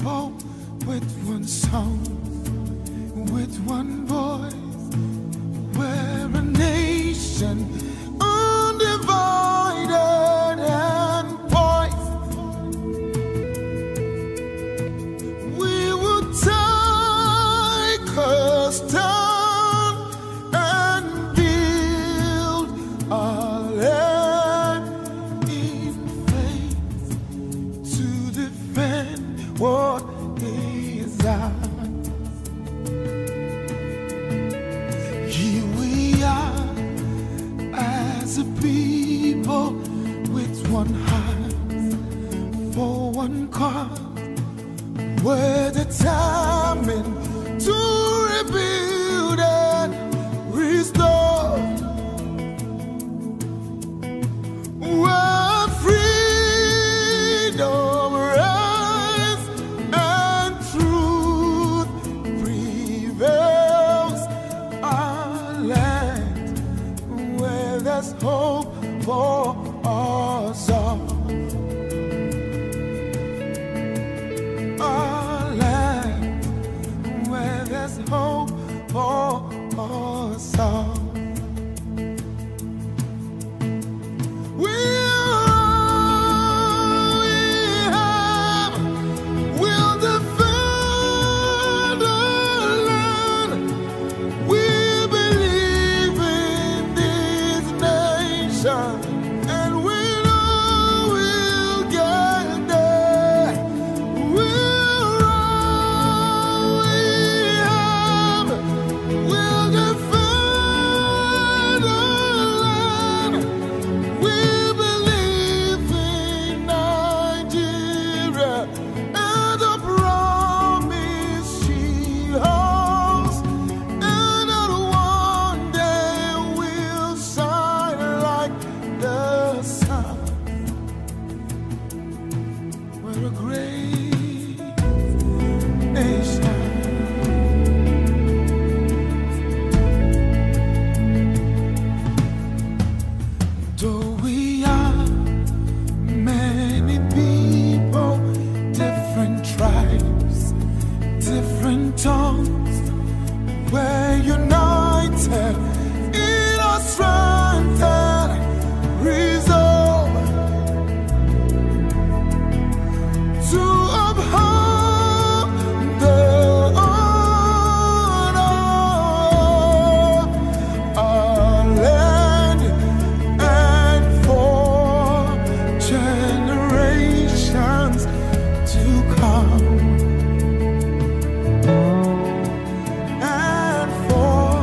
people with one song, with one voice. We're a nation undivided and poised. We will take a stand and build our land in faith to defend what is ours. Here we are as a people with one heart for one cause. We're determined to rebuild and restore. Where freedom reigns and truth prevails. Our land where there's hope for us all. Our land where there's hope for us all. We'll defend our land. We believe in this nation, and we know we'll get there. We'll defend our land. We believe in Nigeria and the promise she holds, and that one day we'll shine like the sun. We're a great nation. Though we are many people, different tribes, different tongues, we're united in our strength and resolve to uphold the honor of our land and for generations to come, and for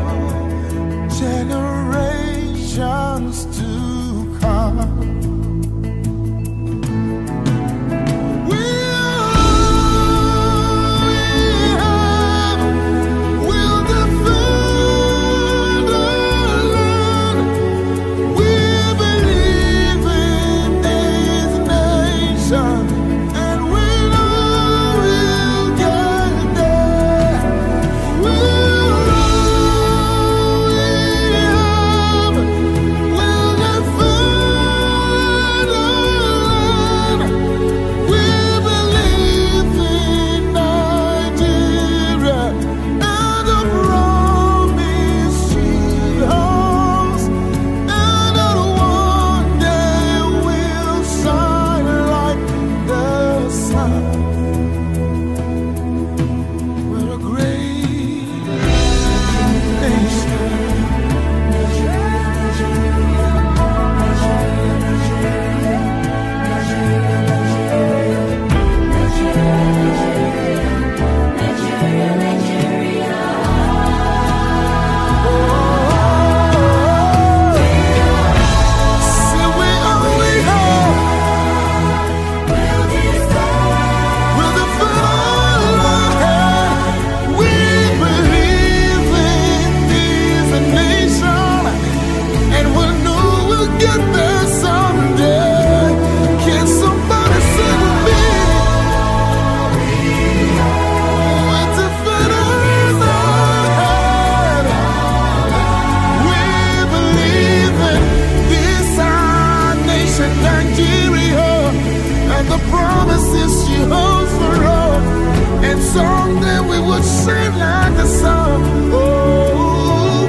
song that we would sing like a song. Oh,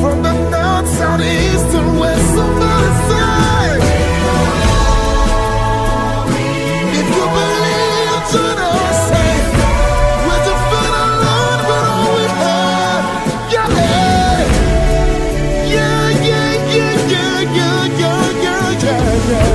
from the north, south, east, and west. Somebody say, if you believe, join us. Say, with the foot of Lord, but all we have. Yeah, yeah, yeah, yeah, yeah, yeah, yeah, yeah, yeah.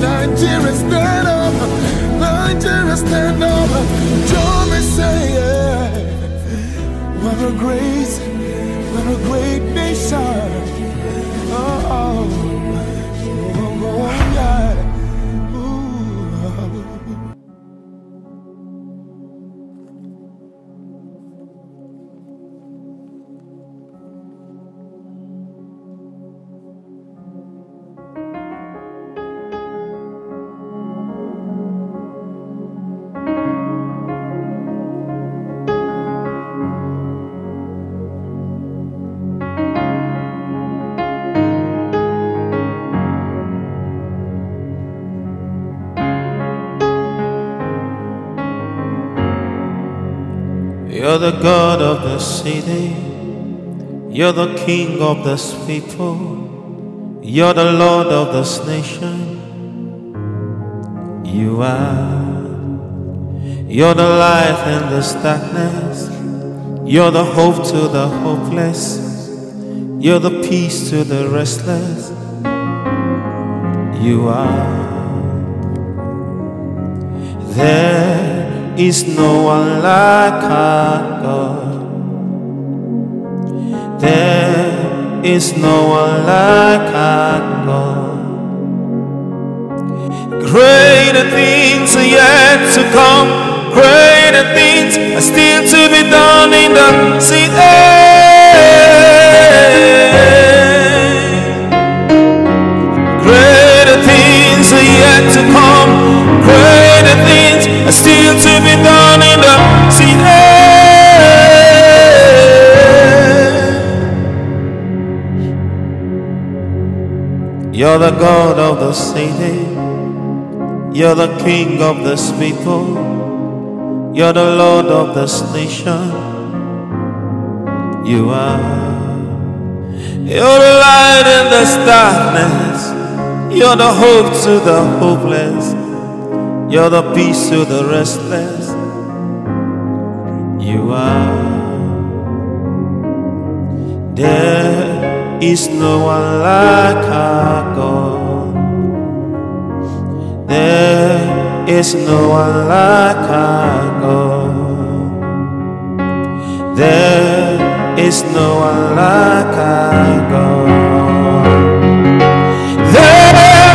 Nigeria, stand up. Nigeria, stand up. Join me, say, yeah. We're a great nation. Oh, yeah. Ooh. You're the God of this city. You're the King of this people. You're the Lord of this nation. You are. You're the light in this darkness. You're the hope to the hopeless. You're the peace to the restless. You are. There is no one like our God. There is no one like our God. Greater things are yet to come. Greater things are still to be done in the city. Greater things are yet to come. Greater things are still to be done in the city. You're the God of the city. You're the King of this people. You're the Lord of this nation. You are. You're the light in this darkness. You're the hope to the hopeless. You're the peace to the restless. You are. There is no one like our God. There is no one like our God. There is no one like our God. There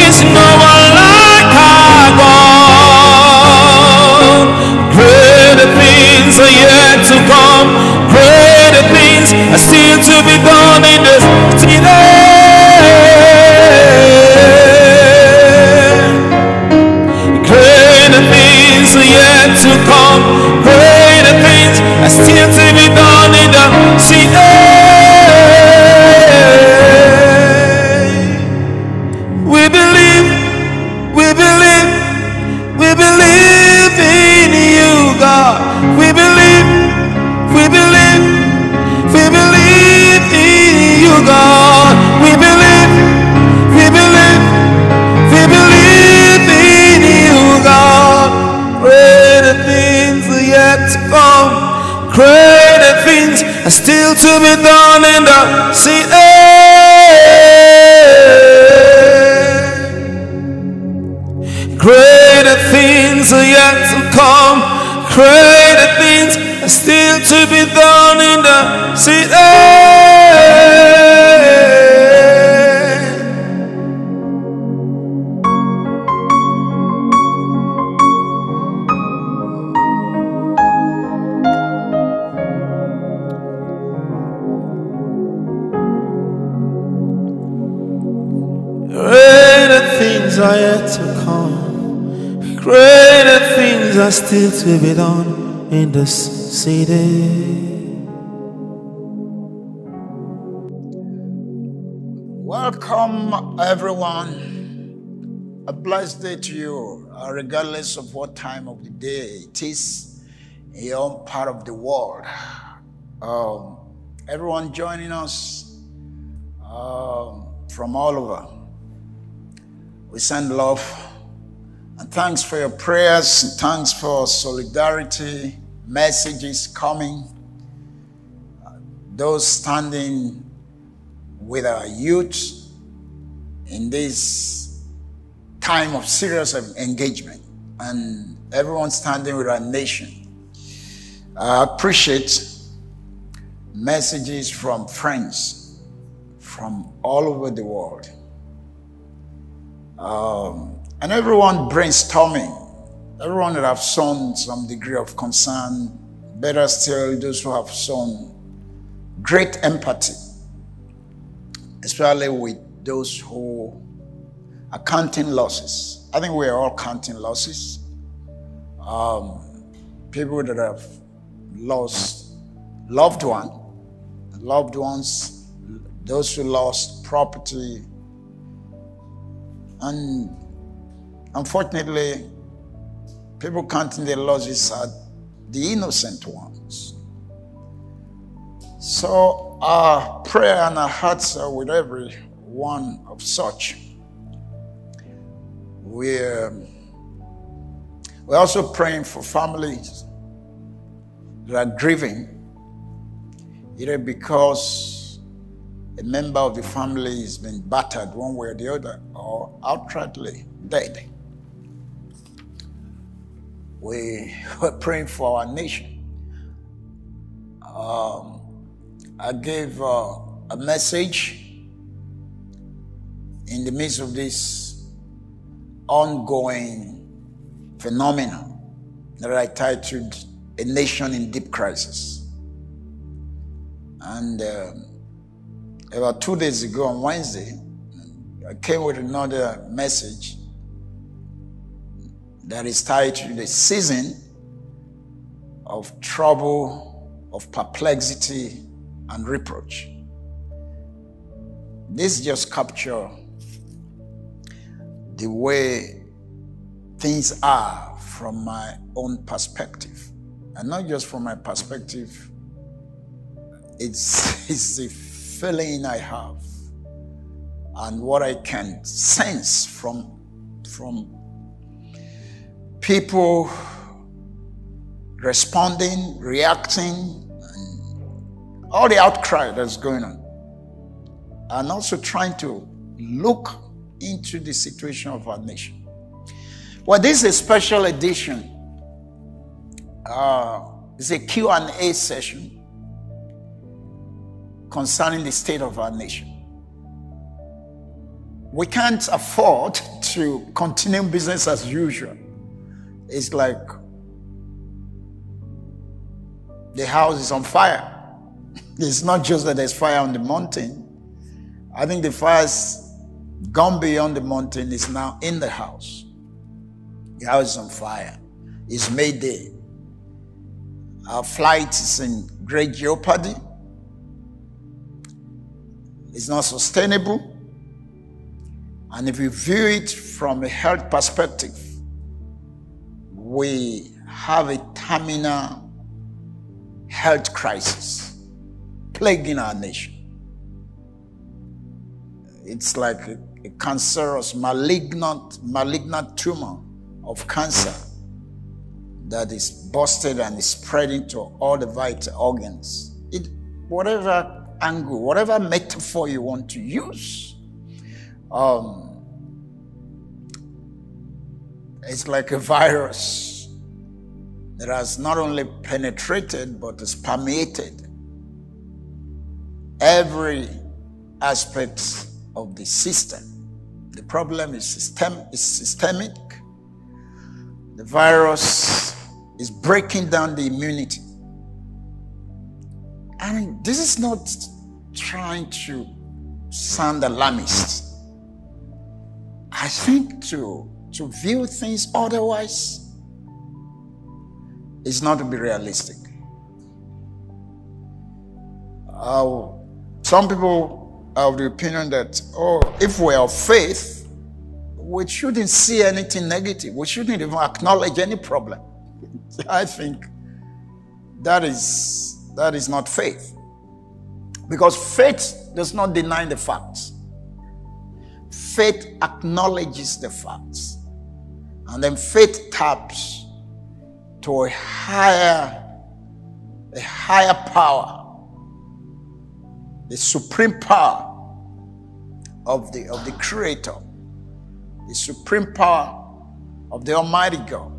is no one like our God. Greater things are yet to come. Greater things are still to be done in this city. Greater things are yet to come. Greater things are still to be done in the city. We believe, we believe, we believe in you, God. We believe, we believe, we believe in you, God. We believe, we believe, we believe in you, God. Greater things are yet to come. Greater things are still to be done in the city. Greater things are yet to come. Greater things are still to be done in the city. things are yet to come. Greater things are still to be done in this city. Welcome, everyone. A blessed day to you, regardless of what time of the day it is in your own part of the world. Everyone joining us from all over, we send love and thanks for your prayers, and thanks for solidarity, messages coming, those standing with our youth in this time of serious engagement, and everyone standing with our nation. I appreciate messages from friends from all over the world, and everyone brainstorming, everyone that have shown some degree of concern, better still those who have shown great empathy, especially with those who are counting losses. I think we are all counting losses. People that have lost loved ones, those who lost property, and unfortunately, people counting their losses are the innocent ones. So our prayer and our hearts are with every one of such. We're also praying for families that are grieving, either because a member of the family has been battered one way or the other, or outrightly dead. We were praying for our nation. I gave a message in the midst of this ongoing phenomenon that I titled A Nation in Deep Crisis. And about 2 days ago on Wednesday, I came with another message that is titled A Season of Trouble, of Perplexity, and Reproach. This just captures the way things are from my own perspective. And not just from my perspective, it's the feeling I have and what I can sense from people responding, reacting, and all the outcry that's going on. And also trying to look into the situation of our nation. Well, this is a special edition. It's a Q&A session concerning the state of our nation. We can't afford to continue business as usual. It's like the house is on fire. It's not just that there's fire on the mountain. I think the fire's gone beyond the mountain, it's now in the house. The house is on fire. It's Mayday. Our flight is in great jeopardy. It's not sustainable. And if you view it from a health perspective, we have a terminal health crisis plaguing our nation. It's like a cancerous, malignant tumor of cancer that is busted and is spreading to all the vital organs. Whatever angle, whatever metaphor you want to use, it's like a virus that has not only penetrated but has permeated every aspect of the system. The problem is systemic. The virus is breaking down the immunity. And this is not trying to sound alarmist. I think to view things otherwise is not to be realistic. Some people are of the opinion that, if we are of faith, we shouldn't see anything negative. We shouldn't even acknowledge any problem. I think that is not faith. Because faith does not deny the facts. Faith acknowledges the facts. And then faith taps to a higher power, the supreme power of the Creator, the supreme power of the Almighty God,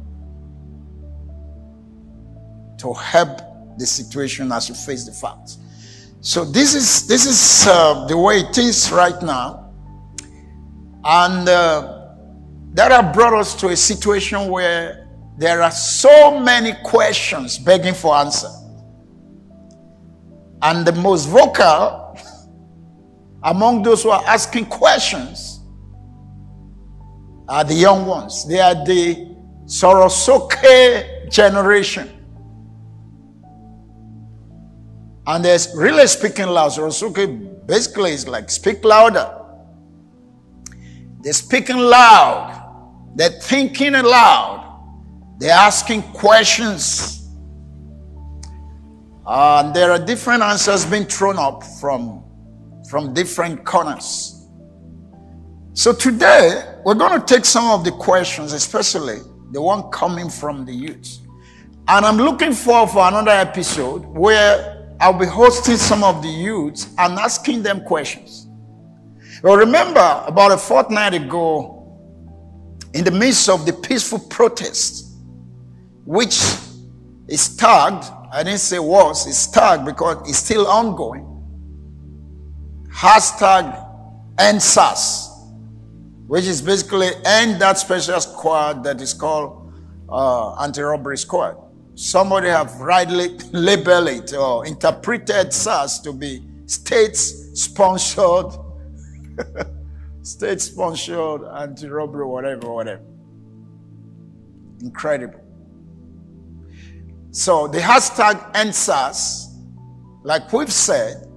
to help the situation as you face the facts. So this is the way it is right now, and that has brought us to a situation where there are so many questions begging for answer, and the most vocal among those who are asking questions are the young ones. They are the Sorosoke generation. And there's really speaking loud. Sorosoke basically is like speak louder. They're speaking loud. They're thinking aloud. They're asking questions. And there are different answers being thrown up from different corners. So today, we're going to take some of the questions, especially the one coming from the youth. And I'm looking forward for another episode where I'll be hosting some of the youths and asking them questions. Well, remember, about a fortnight ago, in the midst of the peaceful protest, which is tagged, I didn't say was, it's tagged because it's still ongoing, #EndSARS, which is basically end that special squad that is called anti-robbery squad. Somebody have rightly labeled it or interpreted SARS to be state-sponsored anti-robbery, whatever. Incredible. So the #EndSARS, like we've said,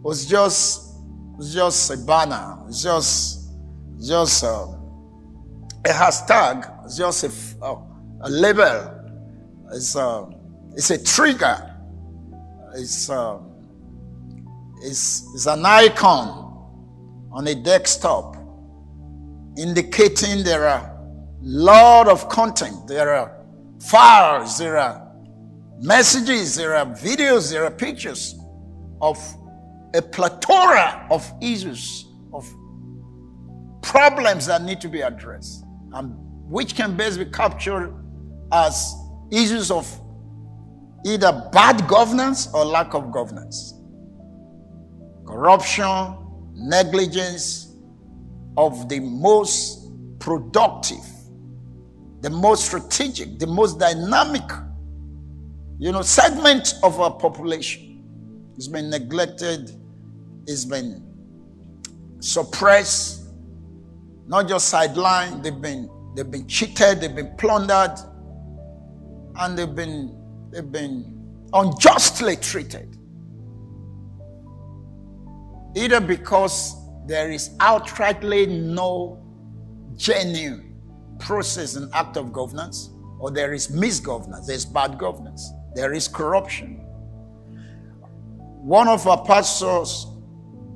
was just a banner. It's just a hashtag. It's just a label. It's a trigger. It's an icon on a desktop indicating there are a lot of content. There are files, there are messages, there are videos, there are pictures of a plethora of issues, of problems that need to be addressed, and which can best be captured as issues of either bad governance or lack of governance, corruption, negligence of the most productive, the most strategic, the most dynamic, segment of our population. It's been neglected, it's been suppressed, not just sidelined. They've been cheated, they've been plundered, and they've been unjustly treated. Either because there is outrightly no genuine process and act of governance, or there is misgovernance, there's bad governance, there is corruption. One of our pastors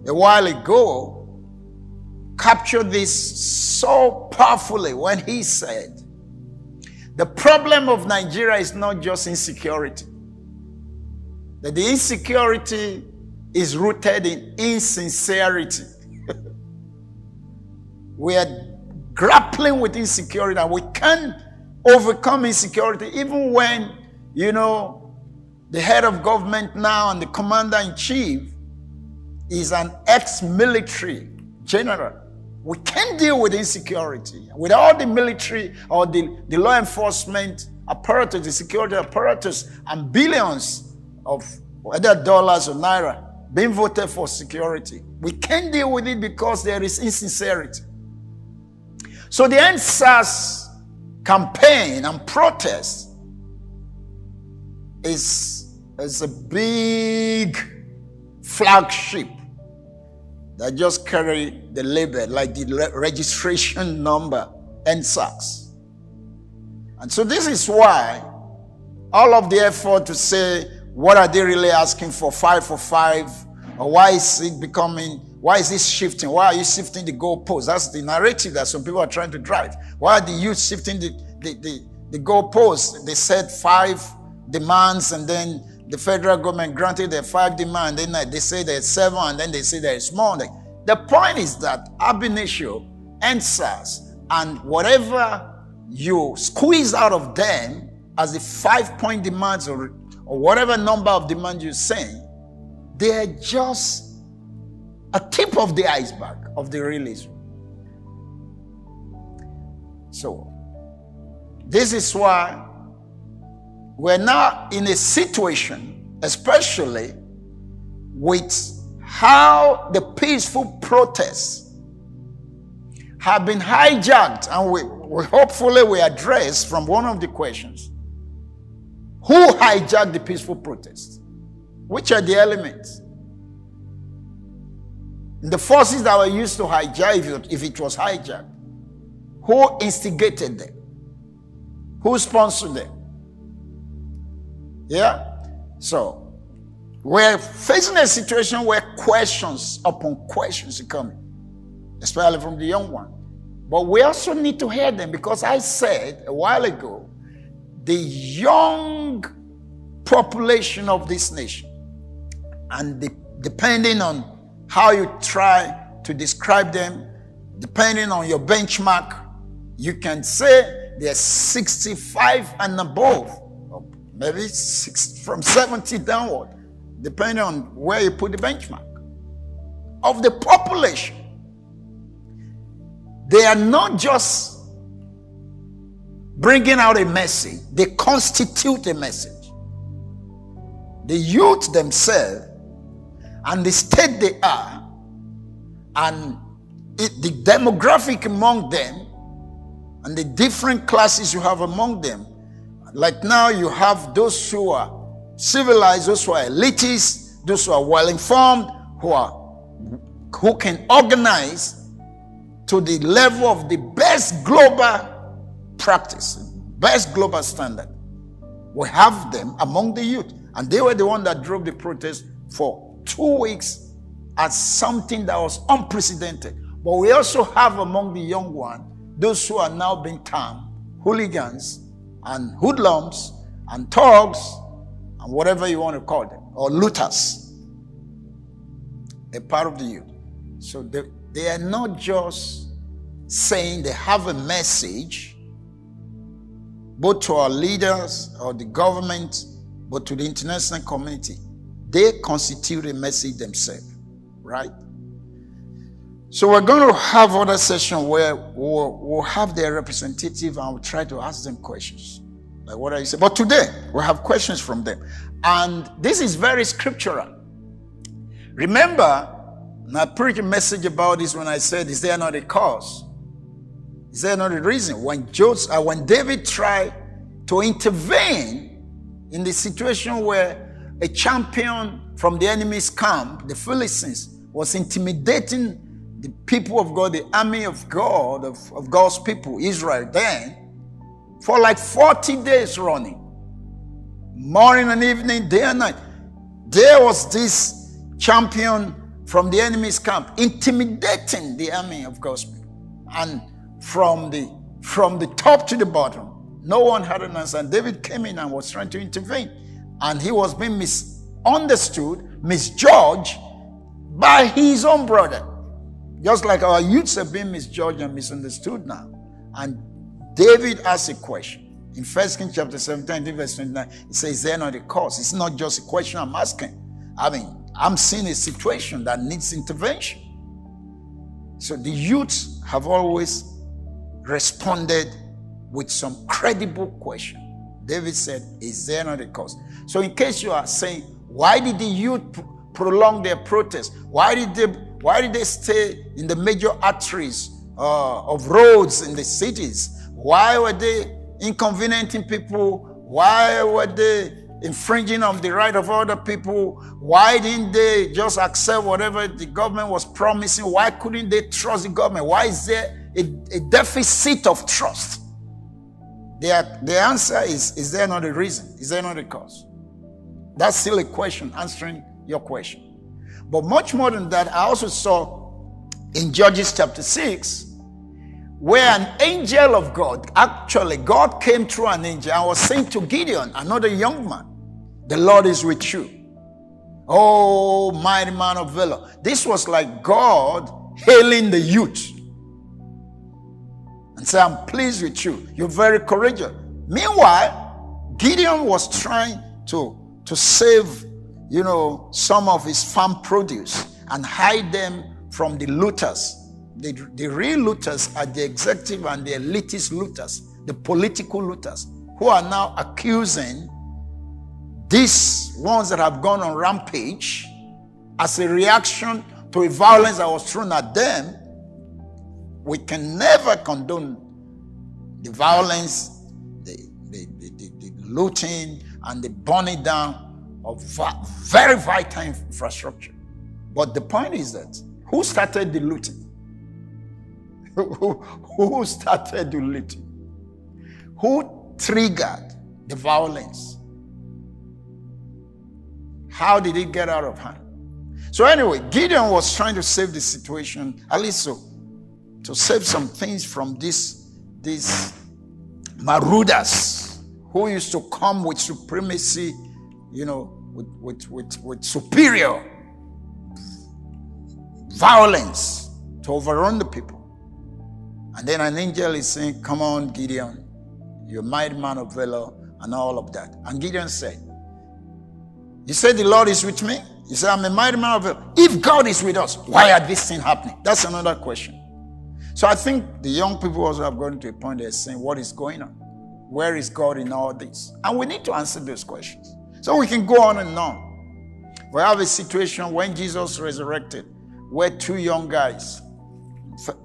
a while ago captured this so powerfully when he said, the problem of Nigeria is not just insecurity. That the insecurity is rooted in insincerity. We are grappling with insecurity, and we can't overcome insecurity even when, the head of government now and the commander-in-chief is an ex-military general. We can't deal with insecurity with all the military or the law enforcement apparatus, the security apparatus, and billions of whether dollars or naira being voted for security. We can't deal with it because there is insincerity. So the NSAS campaign and protest is a big flagship that just carry the label, like the registration number, NSAS. And so this is why all of the effort to say, what are they really asking for, 5 for 5? Or why is this shifting? Why are you shifting the goalposts? That's the narrative that some people are trying to drive. Why are the youth shifting the goalposts? They said 5 demands, and then the federal government granted their 5 demands. Then they say there's 7, and then they say there's more. The point is that ab initio, NSAS, and whatever you squeeze out of them as the 5-point demands or whatever number of demands you're saying, they're just a tip of the iceberg of the real Israel. So, this is why we're now in a situation, especially with how the peaceful protests have been hijacked, and we hopefully we address from one of the questions. Who hijacked the peaceful protests? Which are the elements? The forces that were used to hijack, if it was hijacked, who instigated them? Who sponsored them? Yeah? So, we're facing a situation where questions upon questions are coming, especially from the young one. But we also need to hear them, because I said a while ago, the young population of this nation, and depending on how you try to describe them, depending on your benchmark, you can say they're 65 and above, or maybe from 70 downward, depending on where you put the benchmark of the population. They are not just bringing out a message, they constitute a message. The youth themselves and the state they are, and the demographic among them, and the different classes you have among them. Like now you have those who are civilized, those who are elitists, those who are well-informed, who can organize to the level of the best global practice, best global standard. We have them among the youth, and they were the one that drove the protest for 2 weeks as something that was unprecedented. But we also have among the young one those who are now being termed hooligans and hoodlums and thugs and whatever you want to call them, or looters, a part of the youth. So they are not just saying they have a message both to our leaders or the government, but to the international community. They constitute a message themselves, right? So we're going to have other sessions where we'll have their representative and we'll try to ask them questions. Like, what are you saying? But today, we'll have questions from them. And this is very scriptural. Remember, and I preached a message about this when I said, is there not a cause? Is there not a reason? When David tried to intervene in the situation where a champion from the enemy's camp, the Philistines, was intimidating the people of God, the army of God, of God's people, Israel, then, for like 40 days running, morning and evening, day and night, there was this champion from the enemy's camp intimidating the army of God's people. And from the top to the bottom, no one had an answer. And David came in and was trying to intervene. And he was being misunderstood, misjudged by his own brother. Just like our youths are being misjudged and misunderstood now. And David asked a question. In 1 Kings chapter 17, verse 29, it says, is there not a cause? It's not just a question I'm asking. I mean, I'm seeing a situation that needs intervention. So the youths have always responded with some credible question. David said, is there not a cause? So in case you are saying, why did the youth prolong their protest? Why did they stay in the major arteries of roads in the cities? Why were they inconveniencing people? Why were they infringing on the right of other people? Why didn't they just accept whatever the government was promising? Why couldn't they trust the government? Why is there a deficit of trust? The answer is there not a reason? Is there not a cause? That's still a question, answering your question. But much more than that, I also saw in Judges chapter 6, where an angel of God, actually God came through an angel and was saying to Gideon, another young man, the Lord is with you. Oh, mighty man of valor. This was like God hailing the youth and say, I'm pleased with you. You're very courageous. Meanwhile, Gideon was trying to save, some of his farm produce and hide them from the looters. The real looters are the executive and the elitist looters, the political looters, who are now accusing these ones that have gone on rampage as a reaction to a violence that was thrown at them. We can never condone the violence, the looting, and the burning down of very vital infrastructure. But the point is that who started the looting? Who started the looting? Who triggered the violence? How did it get out of hand? So anyway, Gideon was trying to save the situation, at least to save some things from these marauders who used to come with supremacy, with superior violence to overrun the people. And then an angel is saying, come on, Gideon, you're a mighty man of valor, and all of that. And Gideon said, you said the Lord is with me? You said, I'm a mighty man of valor. If God is with us, why are these things happening? That's another question. So I think the young people also have gotten to a point they're saying, what is going on? Where is God in all this? And we need to answer those questions. So we can go on and on. We have a situation when Jesus resurrected, where two young guys,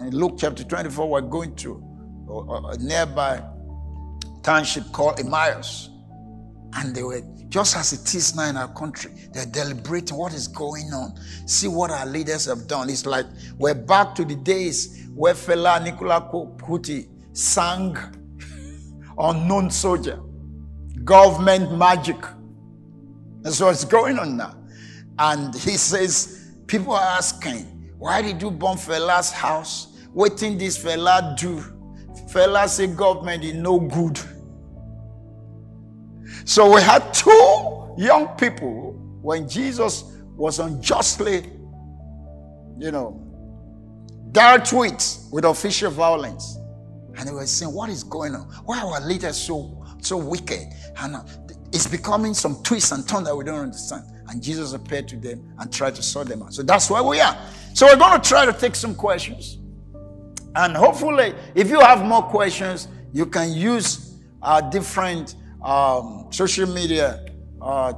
in Luke chapter 24, were going to a nearby township called Emmaus. And they were, just as it is now in our country, they're deliberating what is going on. See what our leaders have done. It's like we're back to the days where Fela Nicola Kuti sang Unknown Soldier, government magic. That's what's going on now. And he says, people are asking, why did you bomb Fela's house? What did this Fela do? Fela said government is no good. So we had two young people when Jesus was unjustly, dealt with official violence. And they were saying, what is going on? Why are our leaders so wicked? And it's becoming some twists and turns that we don't understand. And Jesus appeared to them and tried to sort them out. So that's where we are. So we're going to try to take some questions. And hopefully, if you have more questions, you can use our different social media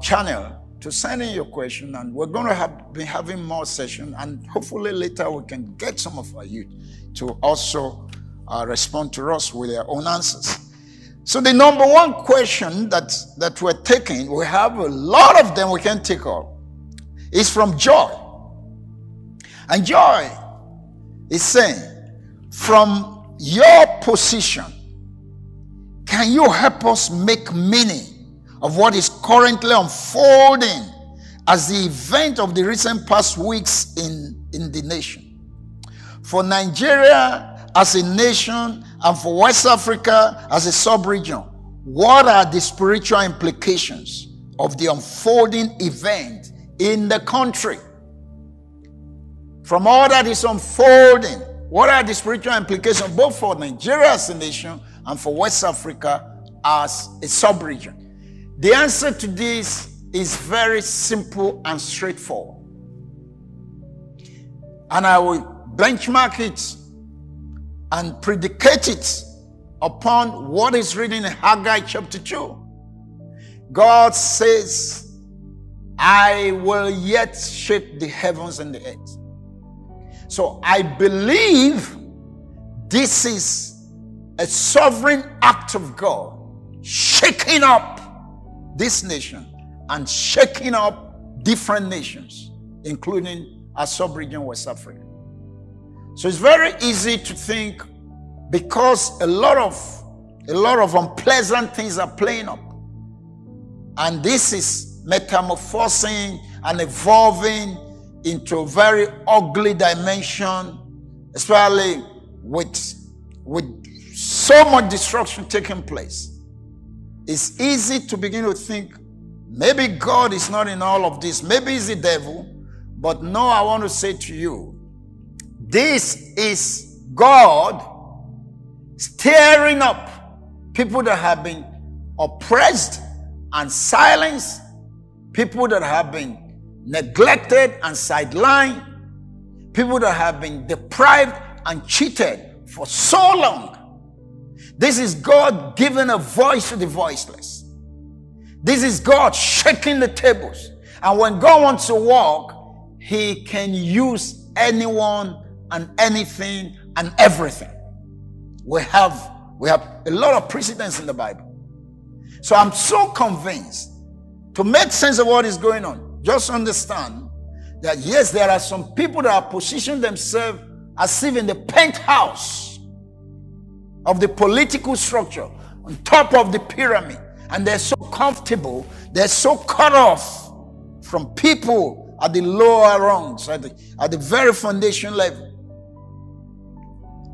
channel to send in your question. And we're going to be having more sessions. And hopefully later we can get some of our youth to also respond to us with their own answers. So the number one question that we're taking, we have a lot of them, we can take all, is from Joy. And Joy is saying, from your position, can you help us make meaning of what is currently unfolding as the event of the recent past weeks in the nation? For Nigeria as a nation and for West Africa as a sub-region, what are the spiritual implications of the unfolding event in the country? From all that is unfolding, what are the spiritual implications both for Nigeria as a nation and for West Africa as a sub-region? The answer to this is very simple and straightforward. And I will benchmark it and predicate it upon what is written in Haggai chapter 2. God says, I will yet shake the heavens and the earth. So I believe this is a sovereign act of God shaking up this nation and shaking up different nations, including our sub-region West Africa. So it's very easy to think, because a lot of unpleasant things are playing up, and this is metamorphosing and evolving into a very ugly dimension, especially with so much destruction taking place. It's easy to begin to think, maybe God is not in all of this, maybe it's the devil. But no, I want to say to you, this is God stirring up people that have been oppressed and silenced, people that have been neglected and sidelined, people that have been deprived and cheated for so long. This is God giving a voice to the voiceless. This is God shaking the tables. And when God wants to walk, he can use anyone and anything and everything. We have a lot of precedents in the Bible. So I'm so convinced, to make sense of what is going on, just understand that yes, there are some people that have positioned themselves as if in the penthouse of the political structure, on top of the pyramid, and they're so comfortable, they're so cut off from people at the lower rungs, at the very foundation level.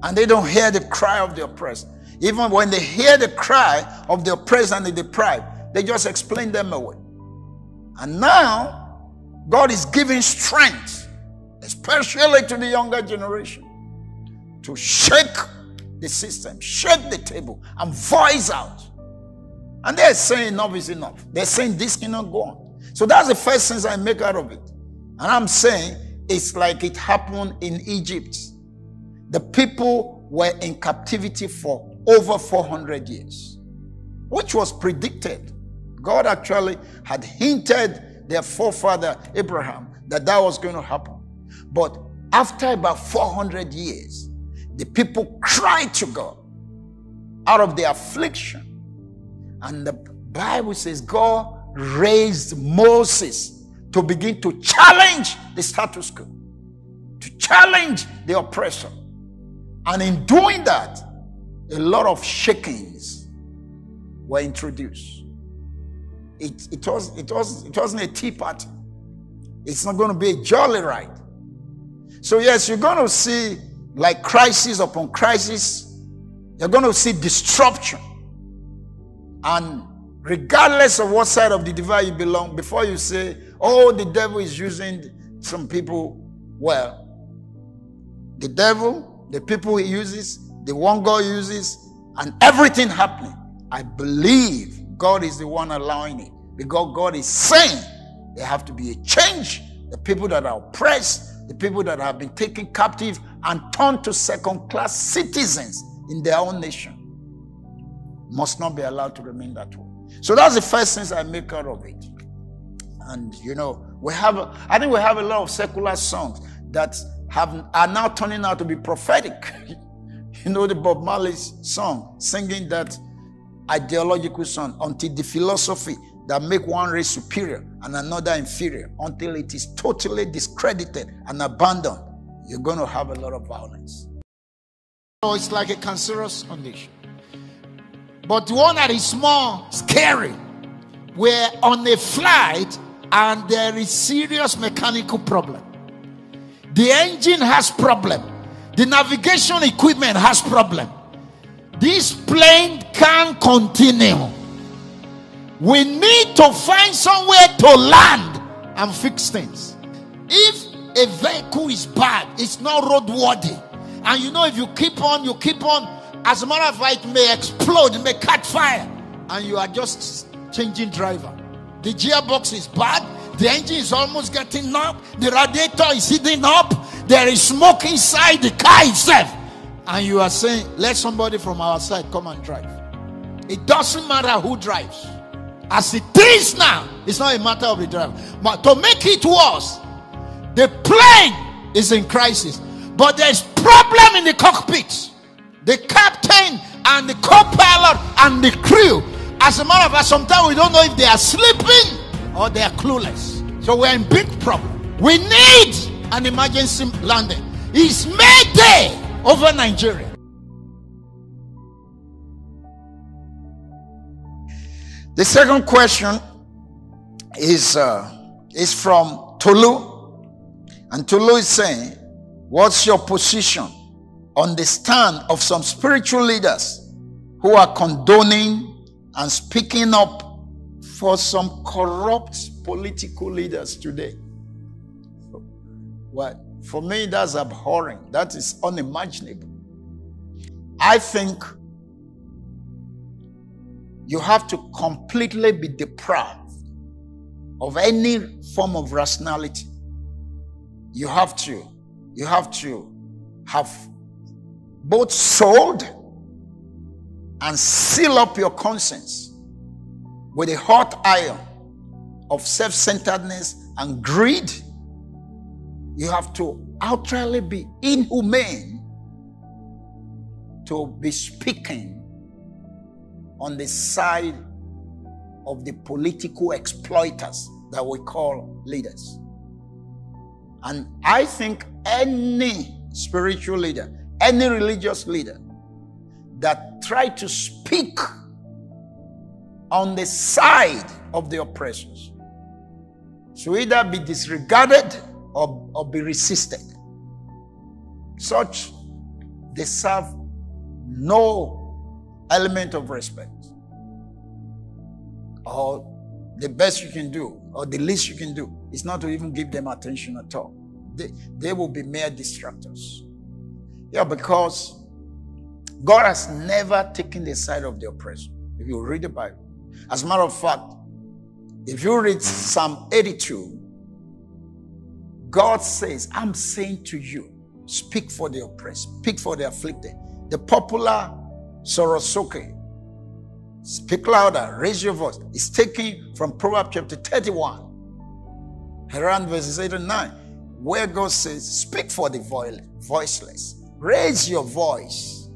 And they don't hear the cry of the oppressed. Even when they hear the cry of the oppressed and the deprived, they just explain them away. And now, God is giving strength, especially to the younger generation, to shake the system, shake the table, and voice out. And they're saying enough is enough. They're saying this cannot go on. So that's the first sense I make out of it. And I'm saying it's like it happened in Egypt. The people were in captivity for over 400 years, which was predicted. God actually had hinted their forefather Abraham that was going to happen. But after about 400 years, the people cried to God out of their affliction. And the Bible says God raised Moses to begin to challenge the status quo, to challenge the oppressor. And in doing that, a lot of shakings were introduced. It wasn't a tea party. It's not going to be a jolly ride. So yes, you're going to see like crisis upon crisis. You're going to see disruption. And regardless of what side of the divide you belong, before you say, oh, the devil is using some people, well, the devil, the people he uses, the one God uses, and everything happening, I believe God is the one allowing it. Because God is saying there have to be a change. The people that are oppressed, the people that have been taken captive and turned to second-class citizens in their own nation, must not be allowed to remain that way. So that's the first sense I make out of it. And you know, I think we have a lot of secular songs that are now turning out to be prophetic. You know, the Bob Marley's song, singing that ideological song, until the philosophy that make one race superior and another inferior, until it is totally discredited and abandoned, you're going to have a lot of violence. So it's like a cancerous condition. But the one that is more scary, we're on a flight and there is serious mechanical problem. The engine has problem. The navigation equipment has problem. This plane can't continue. We need to find somewhere to land and fix things. If a vehicle is bad, it's not roadworthy. And you know, if you keep on, as a matter of fact, it may explode, it may catch fire. And you are just changing driver. The gearbox is bad. The engine is almost getting up. The radiator is heating up. There is smoke inside the car itself. And you are saying, let somebody from our side come and drive. It doesn't matter who drives. As it is now, it's not a matter of the driver. But to make it worse, the plane is in crisis. But there's problem in the cockpit. the captain and the co-pilot and the crew. As a matter of fact, sometimes we don't know if they are sleeping or they are clueless. So we're in big problem. We need an emergency landing. It's Mayday over Nigeria. The second question is from Tolu. And Tolu is saying, what's your position on the stand of some spiritual leaders who are condoning and speaking up for some corrupt political leaders today? Well, for me, that's abhorrent. That is unimaginable. I think you have to completely be deprived of any form of rationality. You have to have both sold and seal up your conscience with a hot iron of self-centeredness and greed. You have to outrightly be inhumane to be speaking on the side of the political exploiters that we call leaders. And I think any spiritual leader, any religious leader that try to speak on the side of the oppressors should either be disregarded or be resisted. Such deserve no element of respect. Or the best you can do, or the least you can do, is not to even give them attention at all. They will be mere distractors. Yeah, because God has never taken the side of the oppressor. If you read the Bible. As a matter of fact, if you read Psalm 82, God says, I'm saying to you, speak for the oppressed, speak for the afflicted. The popular Sorosoke, speak louder, raise your voice, is taken from Proverbs chapter 31, around verses 8 and 9, where God says, speak for the voiceless, raise your voice.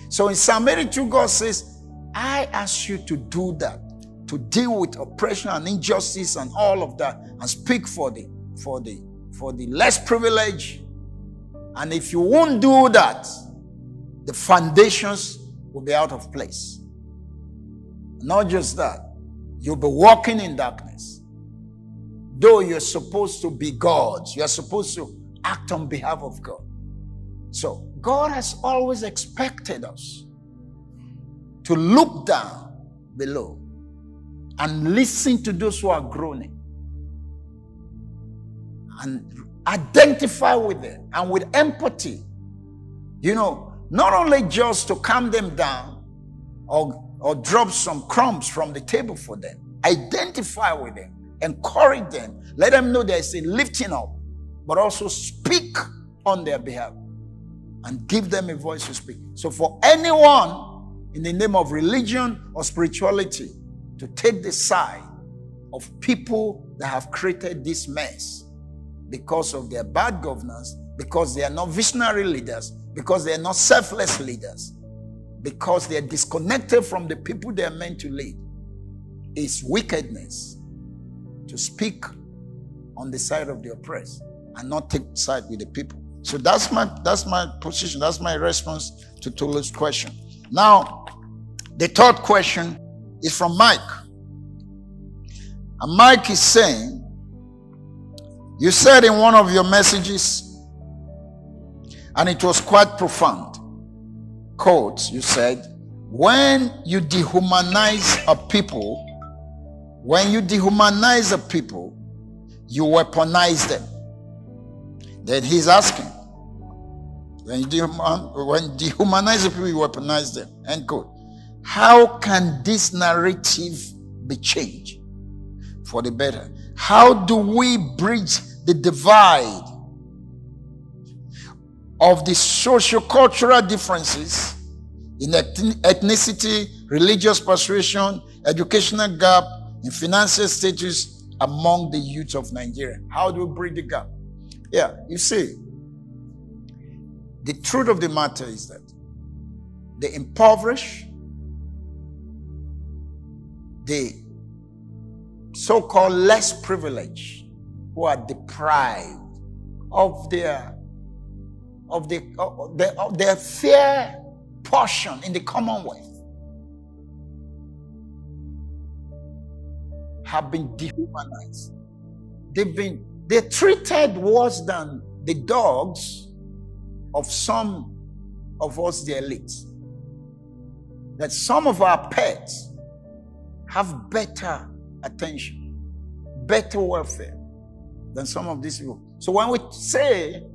So in Psalm 82, God says, I ask you to do that, to deal with oppression and injustice and all of that, and speak for the less privileged. And if you won't do that, the foundations will be out of place. Not just that, you'll be walking in darkness. Though you're supposed to be God, you're supposed to act on behalf of God. So God has always expected us to look down below and listen to those who are groaning and identify with them, and with empathy, not only just to calm them down or drop some crumbs from the table for them. Identify with them, encourage them, let them know there's a lifting up, but also speak on their behalf and give them a voice to speak. So for anyone in the name of religion or spirituality to take the side of people that have created this mess because of their bad governance, because they are not visionary leaders, because they are not selfless leaders, because they are disconnected from the people they are meant to lead, is wickedness to speak on the side of the oppressed and not take side with the people. So that's my position. That's my response to Tolu's question. Now, the third question is from Mike. And Mike is saying, you said in one of your messages, and it was quite profound, quote, you said, when you dehumanize a people, you weaponize them. Then he's asking, when you dehumanize the people, you weaponize them. End quote. How can this narrative be changed for the better? How do we bridge the divide of the socio-cultural differences in ethnicity, religious persuasion, educational gap, in financial status among the youth of Nigeria? How do we bridge the gap? Yeah, you see, the truth of the matter is that the impoverished, the so-called less privileged, who are deprived of their fair portion in the Commonwealth, have been dehumanized. They're treated worse than the dogs of some of us, the elites. That some of our pets have better attention, better welfare than some of these people. So when we say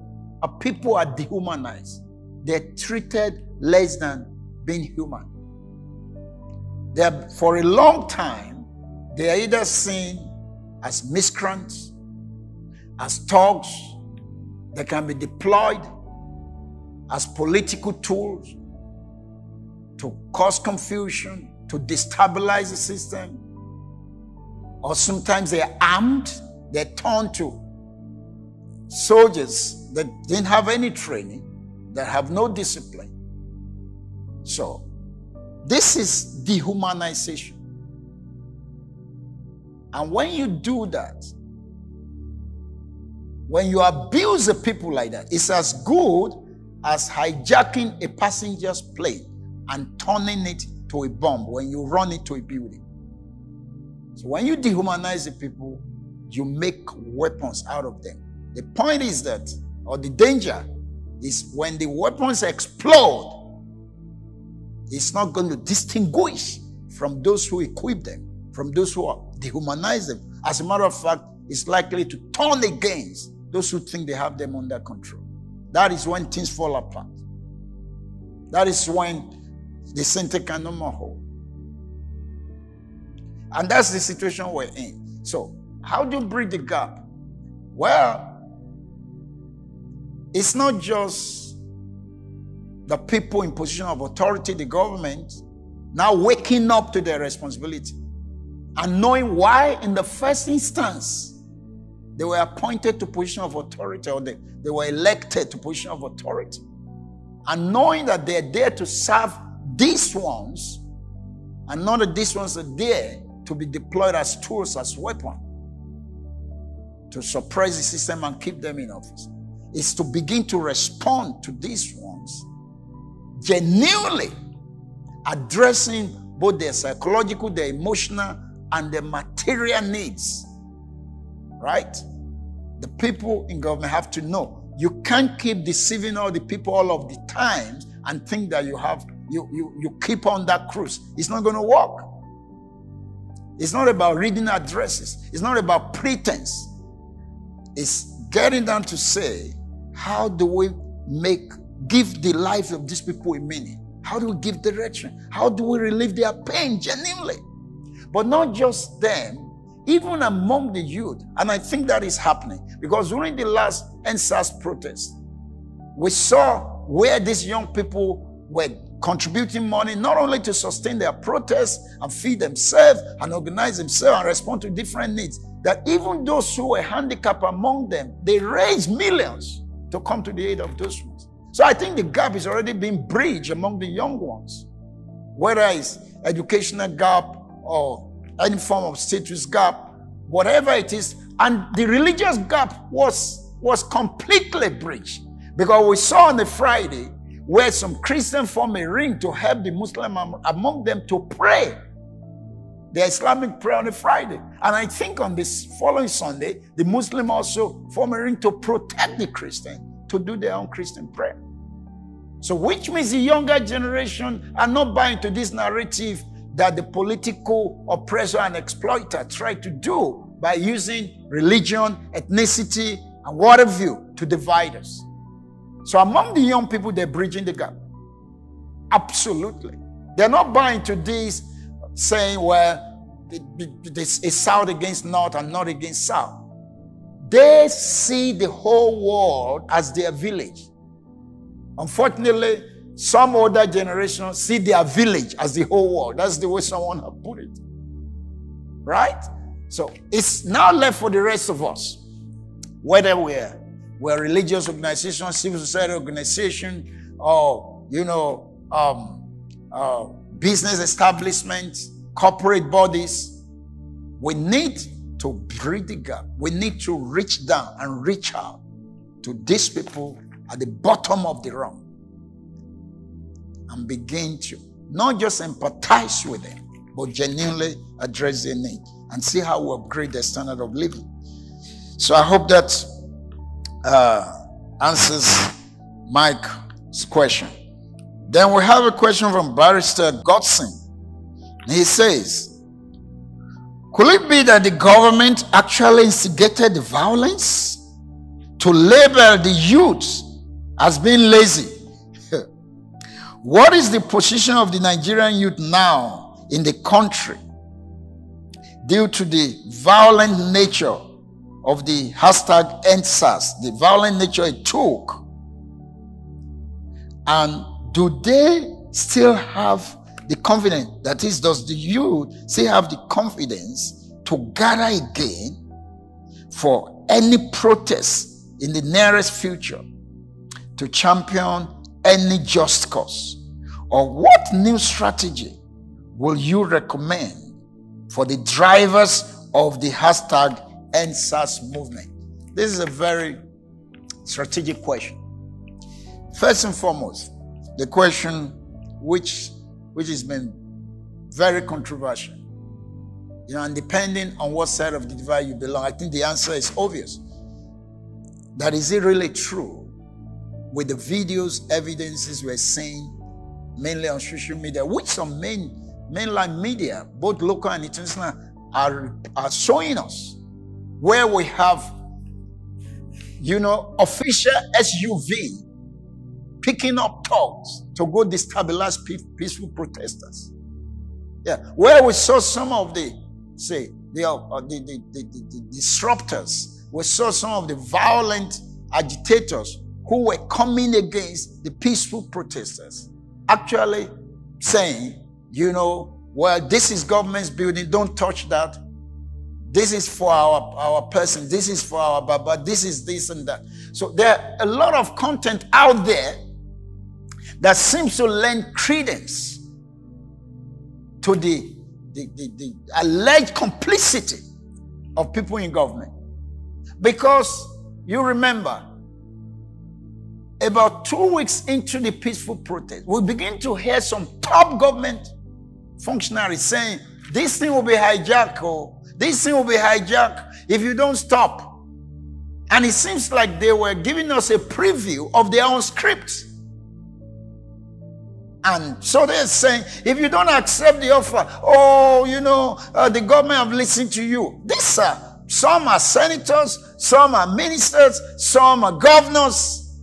a people are dehumanized, they're treated less than being human. They're, for a long time, they are either seen as miscreants, as thugs that can be deployed as political tools to cause confusion, to destabilize the system. Or sometimes they're armed, they're turned to soldiers that didn't have any training, that have no discipline. So, this is dehumanization. And when you do that, when you abuse the people like that, it's as good as hijacking a passenger's plane and turning it to a bomb when you run it to a building. So when you dehumanize the people, you make weapons out of them. The point is that, or the danger is when the weapons explode, it's not going to distinguish from those who equip them, from those who dehumanize them. As a matter of fact, it's likely to turn against those who think they have them under control. That is when things fall apart. That is when the center can no more hold. And that's the situation we're in. So, how do you bridge the gap? Well, it's not just the people in position of authority, the government, now waking up to their responsibility and knowing why in the first instance they were appointed to position of authority, or they were elected to position of authority, and knowing that they're there to serve these ones, and none of these ones are there to be deployed as tools, as weapons, to suppress the system and keep them in office. It's to begin to respond to these ones, genuinely addressing both their psychological, their emotional, and their material needs. Right? The people in government have to know you can't keep deceiving all the people all of the time and think that you keep on that cruise. It's not going to work. It's not about reading addresses. It's not about pretense. It's getting down to say, how do we give the life of these people a meaning? How do we give direction? How do we relieve their pain genuinely? But not just them, even among the youth. And I think that is happening, because during the last NSAS protest, we saw where these young people were contributing money not only to sustain their protests and feed themselves and organize themselves and respond to different needs, that even those who were handicapped among them, they raised millions to come to the aid of those ones. So I think the gap is already being bridged among the young ones, whether it's educational gap or any form of status gap, whatever it is. And the religious gap was completely bridged, because we saw on the Friday where some Christians formed a ring to help the Muslim among them to pray the Islamic prayer on a Friday. And I think on this following Sunday, the Muslim also formed a ring to protect the Christian to do their own Christian prayer. So which means the younger generation are not buying to this narrative that the political oppressor and exploiter try to do by using religion, ethnicity, and what have you to divide us. So among the young people, they're bridging the gap. Absolutely. They're not buying to this saying, well, it's South against North and North against South. They see the whole world as their village. Unfortunately, some older generations see their village as the whole world. That's the way someone has put it. Right? So it's now left for the rest of us, whether we're religious organization, civil society organization, or, business establishments, corporate bodies. We need to bridge the gap. We need to reach down and reach out to these people at the bottom of the rung and begin to not just empathize with them, but genuinely address their need and see how we upgrade their standard of living. So I hope that answers Mike's question. Then we have a question from Barrister Godson. He says, could it be that the government actually instigated the violence to label the youth as being lazy? What is the position of the Nigerian youth now in the country due to the violent nature of the hashtag #EndSARS, the violent nature it took? And do they still have the confidence, that is, does the youth still have the confidence to gather again for any protest in the nearest future to champion any just cause? Or what new strategy will you recommend for the drivers of the hashtag #EndSARS movement? This is a very strategic question. First and foremost, the question which has been very controversial, and depending on what side of the divide you belong, I think the answer is obvious. That is it really true with the videos, evidences we're seeing mainly on social media, which some mainline media, both local and international, are showing us, where we have, official SUV picking up thugs to go destabilize peaceful protesters. Yeah, where we saw some of the disruptors, we saw some of the violent agitators who were coming against the peaceful protesters, actually saying, well, this is government's building, don't touch that. This is for our person, this is for our Baba, this is this and that. So there are a lot of content out there that seems to lend credence to the alleged complicity of people in government. Because you remember, about 2 weeks into the peaceful protest, we begin to hear some top government functionaries saying, this thing will be hijacked, this thing will be hijacked if you don't stop. And it seems like they were giving us a preview of their own script. And so they're saying, if you don't accept the offer, the government have listened to you. Some are senators, some are ministers, some are governors.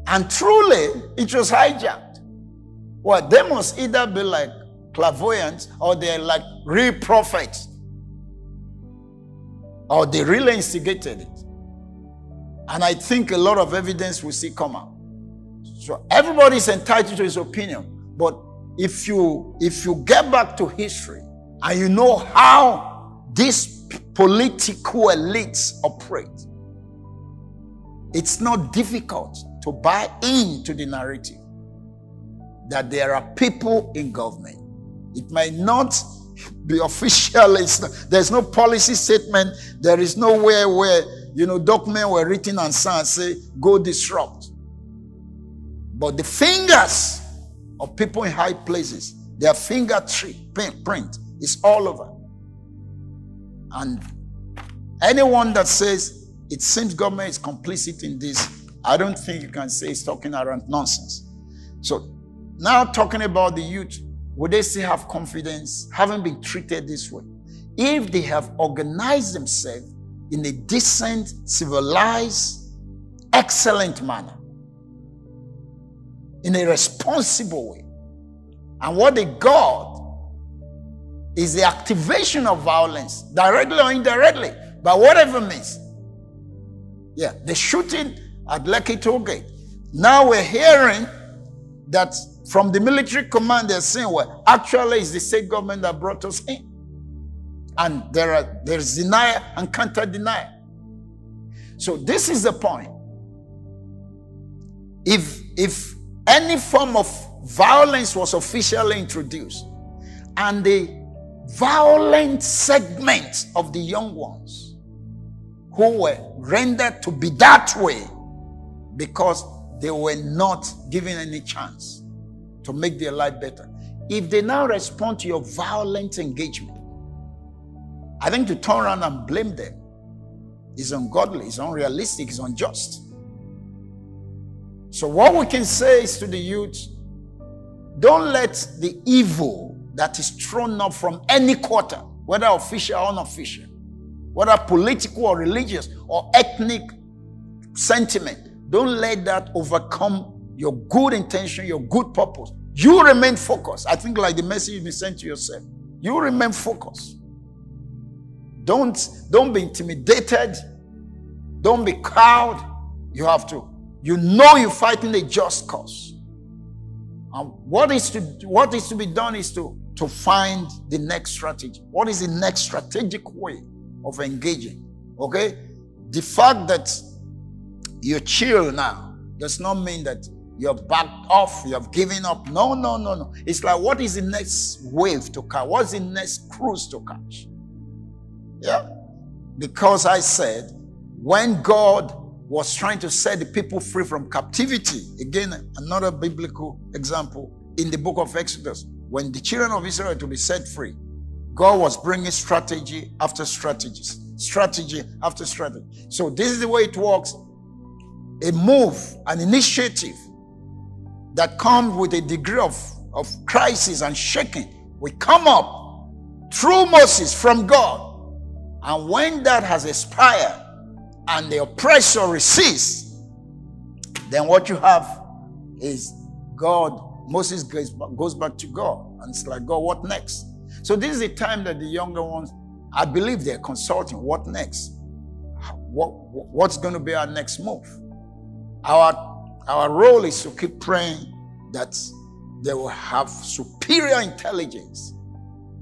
And truly, it was hijacked. Well, they must either be like clairvoyants, or they're like real prophets, or they really instigated it. And I think a lot of evidence will still come out. So everybody's entitled to his opinion. But if you get back to history and you know how these political elites operate, it's not difficult to buy into the narrative that there are people in government. It might not be official. There's no policy statement. There is nowhere where, documents were written and signed say, go disrupt. But the fingers of people in high places, their fingerprint is all over. And anyone that says it seems government is complicit in this, I don't think you can say it's talking around nonsense. So now talking about the youth, would they still have confidence, having been treated this way? If they have organized themselves in a decent, civilized, excellent manner, in a responsible way. And what they got is the activation of violence, directly or indirectly, by whatever means. Yeah, the shooting at Lekki Tollgate. Now we're hearing that from the military command, they're saying, well, actually it's the state government that brought us in. And there's denial and counter-denial. So this is the point. If any form of violence was officially introduced. And the violent segment of the young ones who were rendered to be that way because they were not given any chance to make their life better. If they now respond to your violent engagement, I think to turn around and blame them is ungodly, is unrealistic, is unjust. So what we can say is to the youth, don't let the evil that is thrown up from any quarter, whether official or unofficial, whether political or religious or ethnic sentiment, don't let that overcome your good intention, your good purpose. You remain focused. I think like the message you've been sent to yourself. You remain focused. Don't be intimidated. Don't be cowed. You have to. You know you're fighting a just cause. And what is to be done is to find the next strategy. What is the next strategic way of engaging? Okay? The fact that you're chill now does not mean that you're backed off, you have given up. No, no, no, no. It's like, what is the next wave to catch? What's the next cruise to catch? Yeah? Because I said, when God was trying to set the people free from captivity, again, another biblical example in the book of Exodus, when the children of Israel were to be set free, God was bringing strategy after strategies, strategy after strategy. So this is the way it works. A move, an initiative that comes with a degree of crisis and shaking will come up through Moses from God. And when that has expired and the oppressor resists, then what you have is God. Moses goes back to God. And it's like, God, what next? So this is the time that the younger ones, I believe they're consulting. What next? What's going to be our next move? Our role is to keep praying that they will have superior intelligence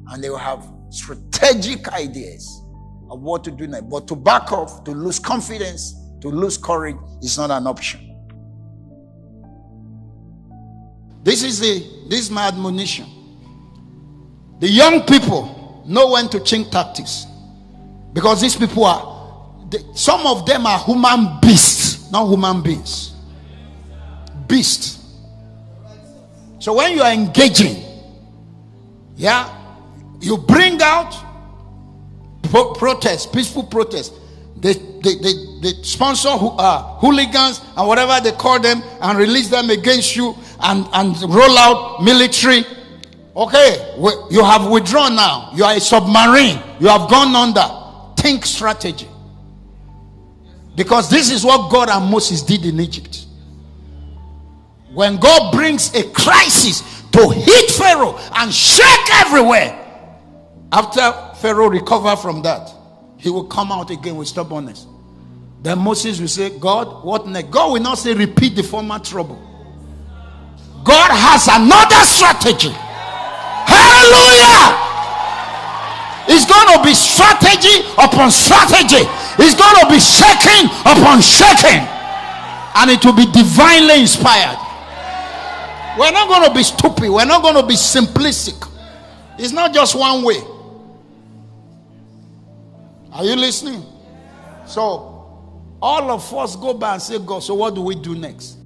and they will have strategic ideas of what to do next. But to back off, to lose confidence, to lose courage is not an option. This is my admonition. The young people know when to change tactics, because these people some of them are human beasts, not human beings. Beasts. So when you are engaging, yeah, you bring out protest, peaceful protest. They sponsor hooligans and whatever they call them and release them against you and roll out military. Okay, you have withdrawn now. You are a submarine. You have gone under. Think strategy. Because this is what God and Moses did in Egypt. When God brings a crisis to hit Pharaoh and shake everywhere, after Pharaoh recovers from that, he will come out again with stubbornness. Then Moses will say, God, what next? God will not say repeat the former trouble. God has another strategy. Hallelujah! It's going to be strategy upon strategy. It's going to be shaking upon shaking. And it will be divinely inspired. We're not going to be stupid. We're not going to be simplistic. It's not just one way. Are you listening? So, all of us go back and say, God, so what do we do next?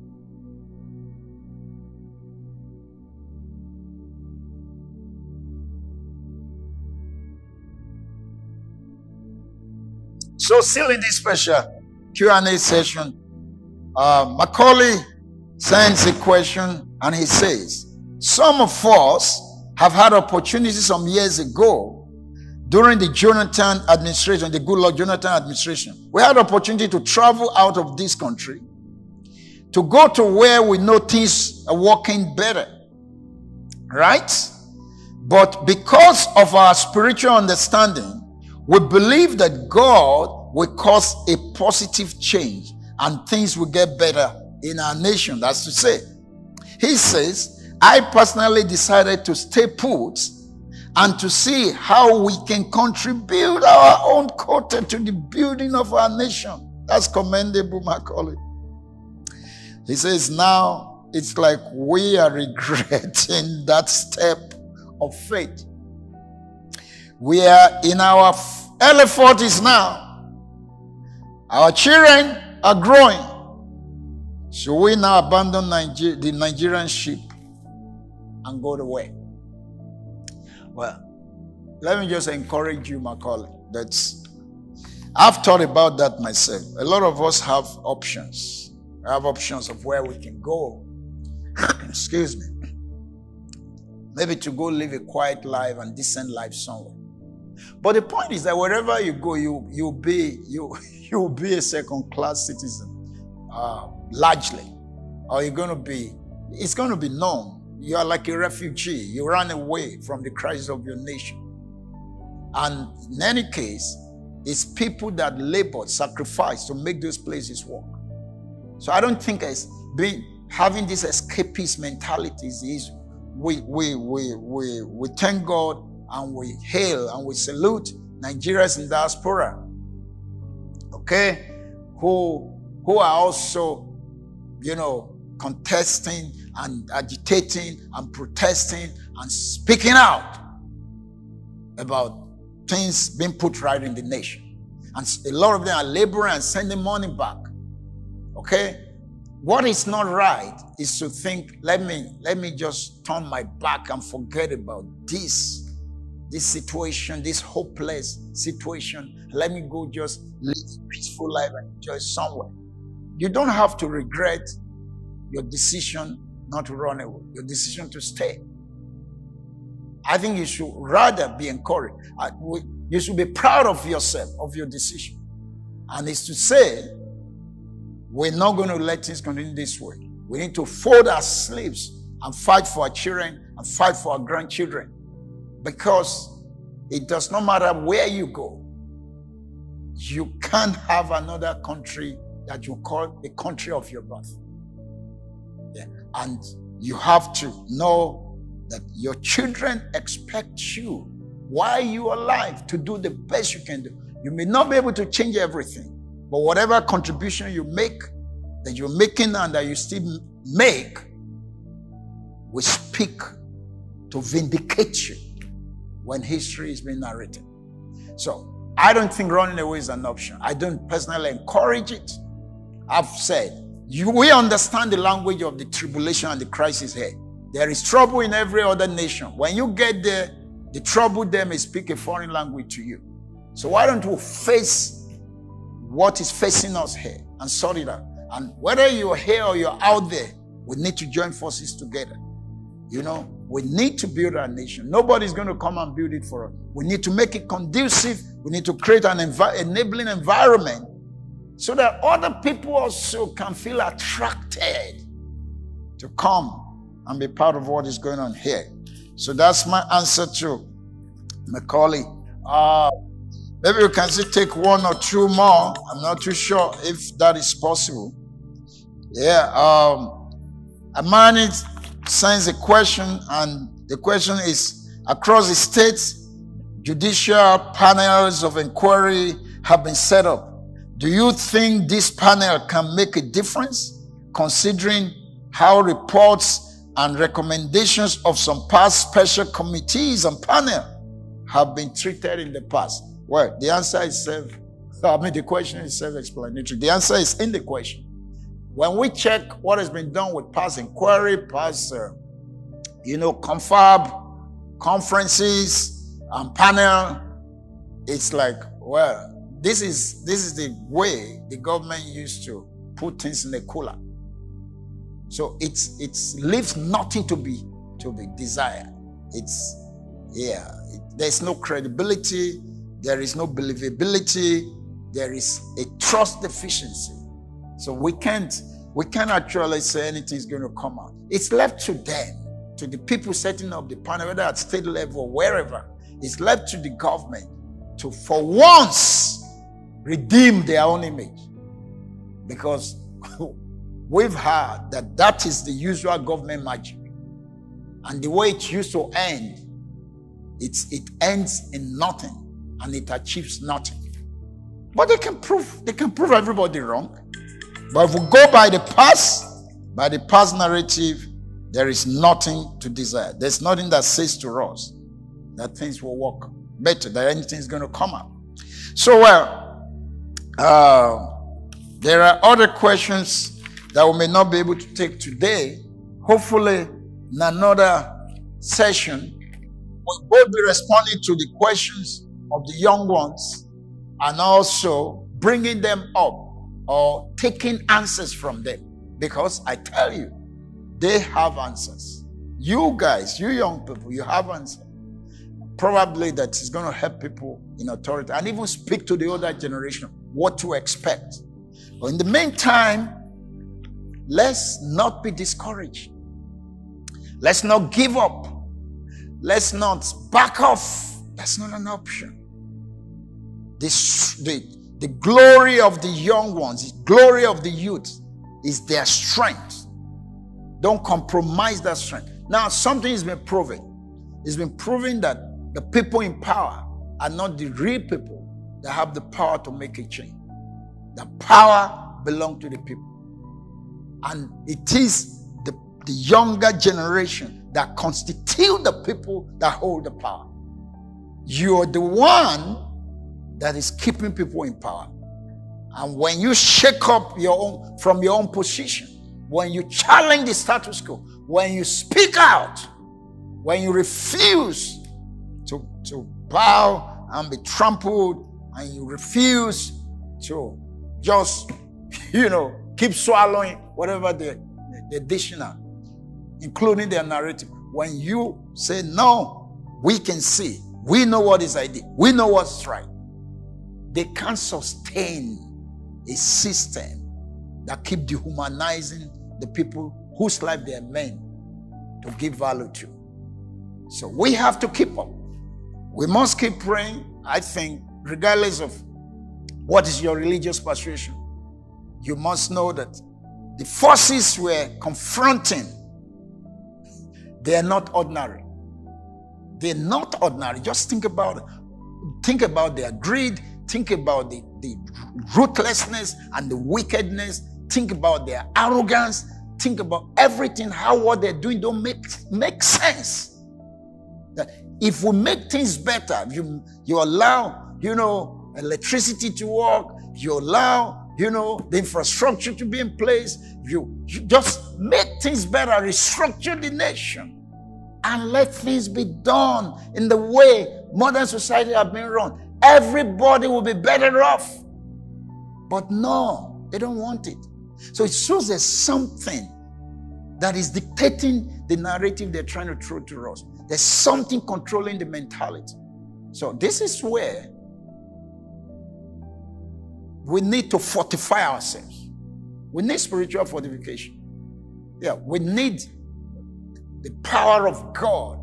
So, still in this special Q&A session, Macaulay sends a question and he says, some of us have had opportunities some years ago during the Jonathan administration, the Goodluck Jonathan administration. We had opportunity to travel out of this country to go to where we know things are working better. Right? But because of our spiritual understanding, we believe that God will cause a positive change and things will get better in our nation. That's to say, he says, I personally decided to stay put and to see how we can contribute our own quota to the building of our nation. That's commendable, Macaulay. He says, now it's like we are regretting that step of faith. We are in our early 40s now. Our children are growing. So we now abandon the Nigerian ship and go to where? Well, let me just encourage you, Macaulay, that I've thought about that myself. A lot of us have options. We have options of where we can go. Excuse me. Maybe to go live a quiet life and decent life somewhere. But the point is that wherever you go, you'll be a second-class citizen, largely. Or it's going to be known. You are like a refugee. You ran away from the crisis of your nation. And in any case, it's people that labored, sacrificed to make those places work. So I don't think having this escapist mentality is easy. We thank God and we hail and we salute Nigerians in diaspora, okay, who are also, contesting and agitating and protesting and speaking out about things being put right in the nation. And a lot of them are laboring and sending money back. Okay? What is not right is to think, let me just turn my back and forget about this situation, this hopeless situation. Let me go just live a peaceful life and enjoy somewhere. You don't have to regret your decision not to run away, your decision to stay. I think you should rather be encouraged. You should be proud of yourself, of your decision. And it's to say, we're not going to let things continue this way. We need to fold our sleeves and fight for our children and fight for our grandchildren. Because it does not matter where you go. You can't have another country that you call the country of your birth. Yeah. And you have to know that your children expect you, while you are alive, to do the best you can do. You may not be able to change everything, but whatever contribution you make, that you're making and that you still make, we speak to vindicate you when history is being narrated. So I don't think running away is an option. I don't personally encourage it. I've said, we understand the language of the tribulation and the crisis here. There is trouble in every other nation. When you get there, the trouble there may speak a foreign language to you. So why don't we face what is facing us here and sort it out? And whether you're here or you're out there, we need to join forces together. We need to build our nation. Nobody's going to come and build it for us. We need to make it conducive. We need to create an enabling environment so that other people also can feel attracted to come and be part of what is going on here. So that's my answer to Macaulay. Maybe we can still take one or two more. I'm not too sure if that is possible. Yeah. Amani sends a question, and the question is, across the states, judicial panels of inquiry have been set up. Do you think this panel can make a difference, considering how reports and recommendations of some past special committees and panel have been treated in the past? Well, the answer is the question is self-explanatory. The answer is in the question. When we check what has been done with past inquiry, past, confab, conferences, and panel, it's like, well, this is the way the government used to put things in a cooler. So it leaves nothing to be desired. There's no credibility. There is no believability. There is a trust deficiency. So we can't actually say anything is going to come out. It's left to them, to the people setting up the panel, whether at state level or wherever. It's left to the government to, for once, redeem their own image. Because we've heard that is the usual government magic. And the way it used to end, it ends in nothing. And it achieves nothing. But they can prove everybody wrong. But if we go by the past, By the past narrative, there is nothing to desire. There's nothing that says to us that things will work better, that anything is going to come out. So, there are other questions that we may not be able to take today. Hopefully, in another session, we'll both be responding to the questions of the young ones and also bringing them up or taking answers from them. Because I tell you, they have answers. You guys, you young people, you have answers. Probably that is going to help people in authority and even speak to the older generation what to expect. But in the meantime, let's not be discouraged. Let's not give up. Let's not back off. That's not an option. The glory of the young ones, the glory of the youth is their strength. Don't compromise that strength. Now, something has been proven. It's been proven that the people in power are not the real people that have the power to make a change. The power belongs to the people. And it is the younger generation that constitute the people that hold the power. You're the one that is keeping people in power. And when you shake up from your own position, when you challenge the status quo, when you speak out, when you refuse to bow and be trampled, and you refuse to just, keep swallowing whatever they're dishing out, including their narrative. When you say, no, we can see, we know what is ideal, we know what's right, they can't sustain a system that keep dehumanizing the people whose life they are meant to give value to. So we have to keep up. We must keep praying. I think, regardless of what is your religious persuasion, you must know that the forces we're confronting, they are not ordinary. They're not ordinary. Just think about their greed. Think about the ruthlessness and the wickedness. Think about their arrogance. Think about everything, how what they're doing don't make sense. That if we make things better, you allow, electricity to work, you allow, the infrastructure to be in place, you just make things better, restructure the nation, and let things be done in the way modern society have been run. Everybody will be better off. But no, they don't want it. So it shows there's something that is dictating the narrative they're trying to throw to us. There's something controlling the mentality. So this is where we need to fortify ourselves. We need spiritual fortification. Yeah, we need the power of God.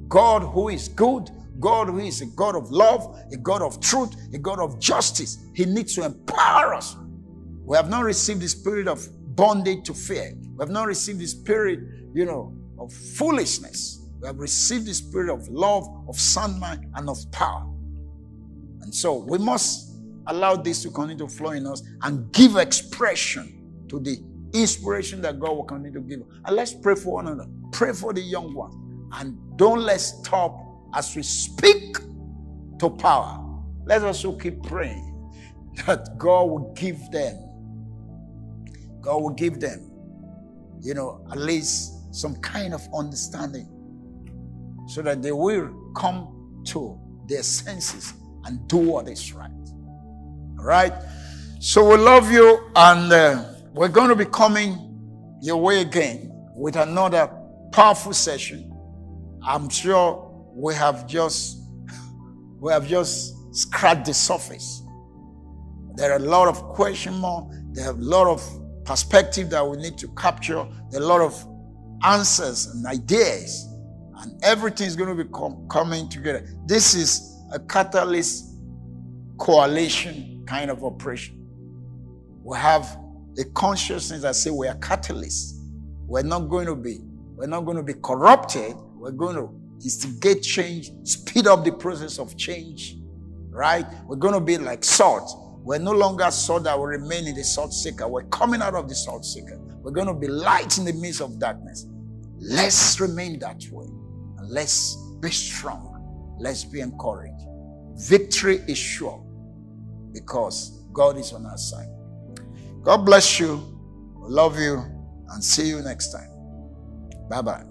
God who is good, God who is a God of love, a God of truth, a God of justice. He needs to empower us. We have not received the spirit of bondage to fear. We have not received the spirit, of foolishness. We have received the spirit of love, of sound mind, and of power. And so we must allow this to continue to flow in us and give expression to the inspiration that God will continue to give us. And let's pray for one another. Pray for the young ones. And don't let's stop as we speak to power. Let's also keep praying that God will give them, at least some kind of understanding so that they will come to their senses and do what is right. All right? So we love you, and we're going to be coming your way again with another powerful session. I'm sure we have just scratched the surface. There are a lot of question marks. There are a lot of perspective that we need to capture. There are a lot of answers and ideas, and everything is going to be coming together. This is a catalyst coalition kind of operation. We have a consciousness that says we are catalysts. We're not going to be corrupted. We're going to instigate change, speed up the process of change, right? We're going to be like salt. We're no longer salt that will remain in the salt shaker. We're coming out of the salt shaker. We're going to be light in the midst of darkness. Let's remain that way. And let's be strong. Let's be encouraged. Victory is sure because God is on our side. God bless you. We love you and see you next time. Bye-bye.